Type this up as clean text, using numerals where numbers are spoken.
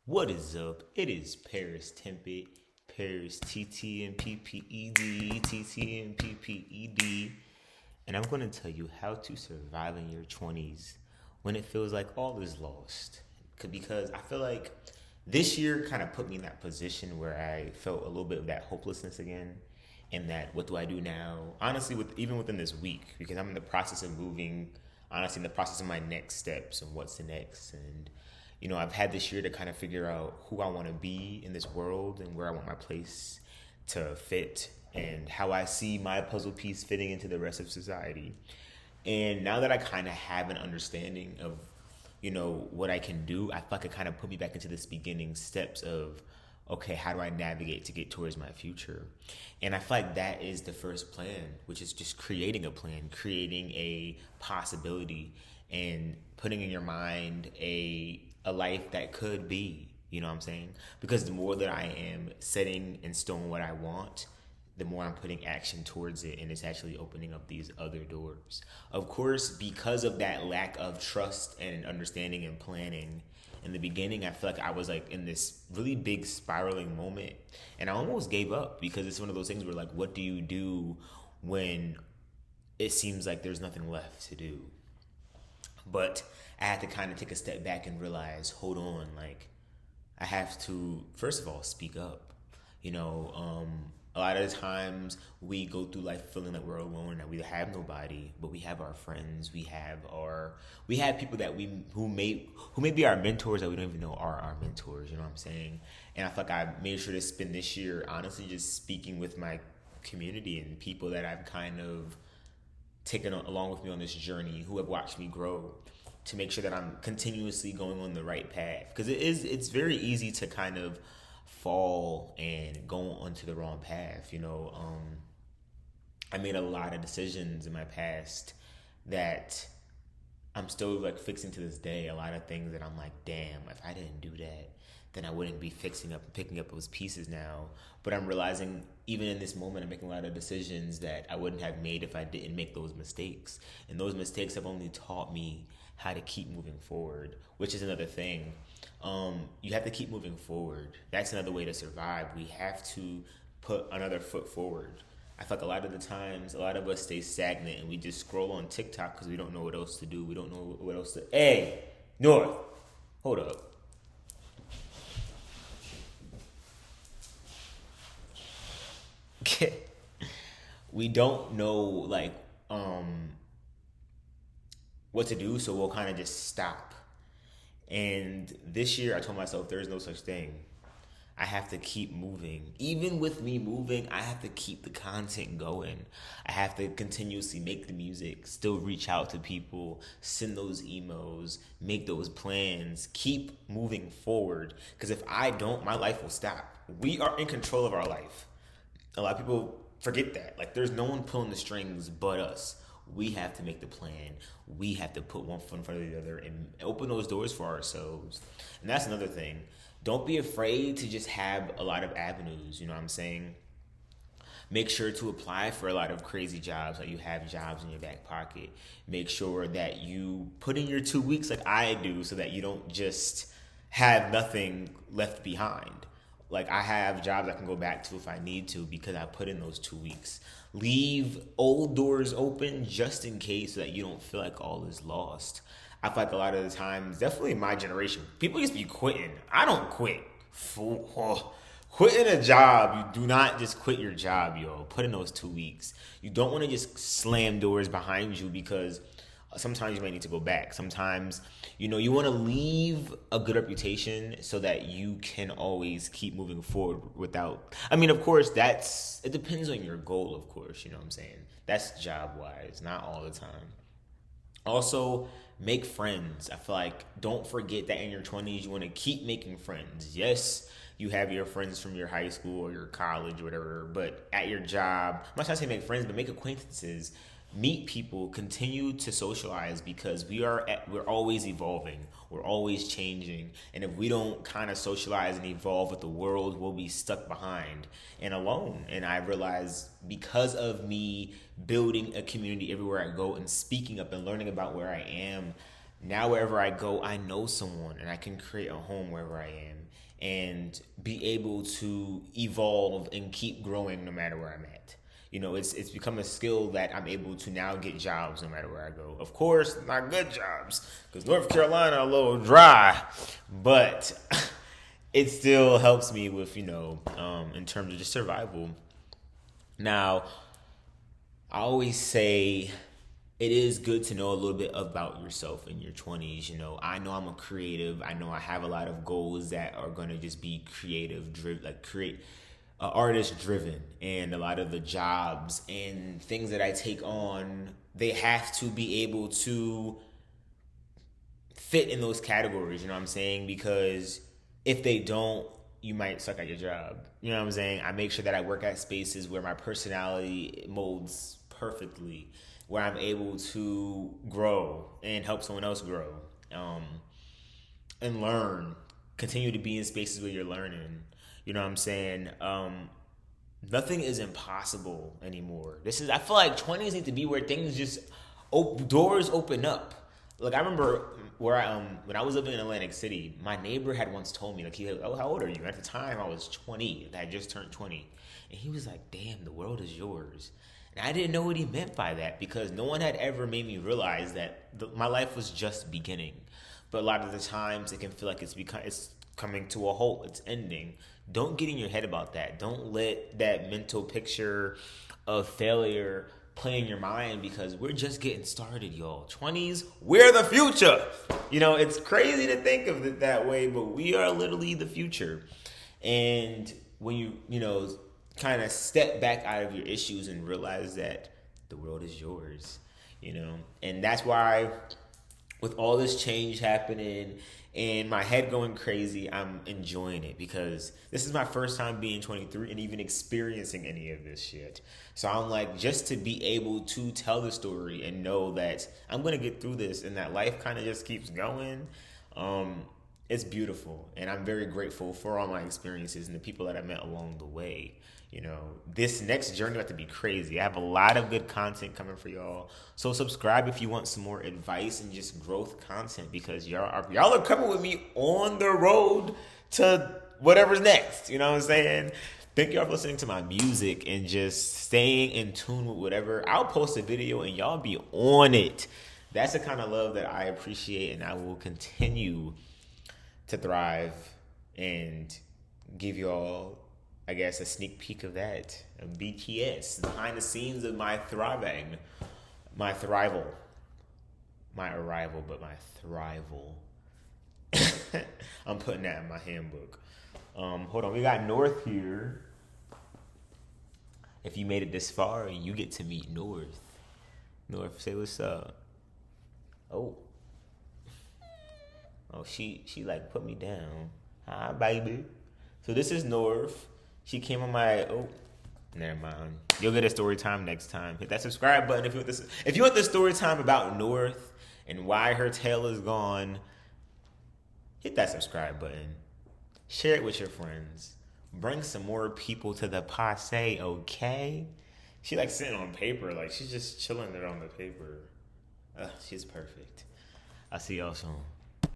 What is up? It is Paristtmpped, Paristtmpped, and I'm going to tell you how to survive in your 20s when it feels like all is lost. Because I feel like this year kind of put me in that position where I felt a little bit of that hopelessness again, and that what do I do now? Honestly, even within this week, because I'm in the process of moving, honestly, in the process of my next steps and what's the next, and I've had this year to kind of figure out who I want to be in this world and where I want my place to fit and how I see my puzzle piece fitting into the rest of society. And now that I kind of have an understanding of, what I can do, I feel like it kind of put me back into this beginning steps of, okay, how do I navigate to get towards my future? And I feel like that is the first plan, which is just creating a plan, creating a possibility, and putting in your mind a life that could be, you know what I'm saying? Because the more that I am setting in stone what I want, the more I'm putting action towards it, and it's actually opening up these other doors. Of course, because of that lack of trust and understanding and planning, in the beginning, I feel like I was like in this really big spiraling moment, and I almost gave up because it's one of those things where like, what do you do when it seems like there's nothing left to do? But I had to kind of take a step back and realize, hold on, like I have to, first of all, speak up. A lot of the times we go through life feeling like we're alone, that we have nobody, but we have our friends, we have people that who may be our mentors that we don't even know are our mentors. You know what I'm saying? And I feel like I made sure to spend this year honestly just speaking with my community and people that I've kind of taken along with me on this journey, who have watched me grow, to make sure that I'm continuously going on the right path. Because it's very easy to kind of fall and go onto the wrong path. I made a lot of decisions in my past that I'm still like fixing to this day. A lot of things that I'm like, damn, if I didn't do that, then I wouldn't be fixing up and picking up those pieces now. But I'm realizing even in this moment, I'm making a lot of decisions that I wouldn't have made if I didn't make those mistakes. And those mistakes have only taught me how to keep moving forward, which is another thing. You have to keep moving forward. That's another way to survive. We have to put another foot forward. I feel like a lot of the times, a lot of us stay stagnant and we just scroll on TikTok because we don't know what else to do. We don't know what else to... Hey, North, hold up. We don't know what to do, so we'll kind of just stop. And this year I told myself there's no such thing. I have to keep moving. Even with me moving, I have to keep the content going. I have to continuously make the music, still reach out to people, send those emails, make those plans, keep moving forward. Because if I don't, my life will stop. We are in control of our life. A lot of people forget that. Like, there's no one pulling the strings but us. We have to make the plan. We have to put one foot in front of the other and open those doors for ourselves. And that's another thing. Don't be afraid to just have a lot of avenues. You know what I'm saying? Make sure to apply for a lot of crazy jobs, like you have jobs in your back pocket. Make sure that you put in your 2 weeks like I do, so that you don't just have nothing left behind. Like, I have jobs I can go back to if I need to because I put in those 2 weeks. Leave old doors open just in case, so that you don't feel like all is lost. I feel like a lot of the times, definitely in my generation, people just be quitting. I don't quit. Quitting a job, you do not just quit your job, yo. Put in those 2 weeks. You don't want to just slam doors behind you because sometimes you might need to go back. Sometimes, you want to leave a good reputation so that you can always keep moving forward without... of course, it depends on your goal, of course, you know what I'm saying? That's job-wise, not all the time. Also, make friends. I feel like don't forget that in your 20s, you want to keep making friends. Yes, you have your friends from your high school or your college or whatever, but at your job, I'm not trying to say make friends, but make acquaintances. Meet people, continue to socialize, because we're always evolving, we're always changing, and if we don't kind of socialize and evolve with the world, we'll be stuck behind and alone. And I realize, because of me building a community everywhere I go and speaking up and learning about where I am, Now wherever I go, I know someone and I can create a home wherever I am and be able to evolve and keep growing no matter where I'm at. It's become a skill that I'm able to now get jobs no matter where I go. Of course, not good jobs because North Carolina a little dry, but it still helps me with in terms of just survival. Now, I always say it is good to know a little bit about yourself in your 20s. I know I'm a creative. I know I have a lot of goals that are going to just be creative, artist driven. And a lot of the jobs and things that I take on, they have to be able to fit in those categories. You know what I'm saying? Because if they don't, you might suck at your job. You know what I'm saying? I make sure that I work at spaces where my personality molds perfectly, where I'm able to grow and help someone else grow, and learn. Continue to be in spaces where you're learning. You know what I'm saying? Nothing is impossible anymore. I feel like 20s need to be where things just doors open up. Like I remember when I was living in Atlantic City, my neighbor had once told me, "Oh, how old are you?" At the time, I was 20. I had just turned 20, and he was like, "Damn, the world is yours." And I didn't know what he meant by that because no one had ever made me realize that my life was just beginning. But a lot of the times, it can feel like it's coming to a halt. It's ending. Don't get in your head about that. Don't let that mental picture of failure play in your mind because we're just getting started, y'all. 20s, we're the future. It's crazy to think of it that way, but we are literally the future. And when you kind of step back out of your issues and realize that the world is yours, and that's why with all this change happening and my head going crazy, I'm enjoying it because this is my first time being 23 and even experiencing any of this shit. So I'm like, just to be able to tell the story and know that I'm going to get through this and that life kind of just keeps going. It's beautiful. And I'm very grateful for all my experiences and the people that I met along the way. This next journey about to be crazy. I have a lot of good content coming for y'all. So subscribe if you want some more advice and just growth content because y'all are coming with me on the road to whatever's next. You know what I'm saying? Thank y'all for listening to my music and just staying in tune with whatever. I'll post a video and y'all be on it. That's the kind of love that I appreciate, and I will continue to thrive and give y'all, I guess, a sneak peek of that. A BTS, behind the scenes of my thriving, my thrival. My arrival, but my thrival. I'm putting that in my handbook. Hold on, we got North here. If you made it this far, you get to meet North. North, say what's up. Oh, she like put me down. Hi, baby. So this is North. She came on my never mind. You'll get a story time next time. Hit that subscribe button if you want the story time about North and why her tail is gone. Hit that subscribe button. Share it with your friends. Bring some more people to the passe, okay? She like sitting on paper, like she's just chilling there on the paper. She's perfect. I'll see y'all soon.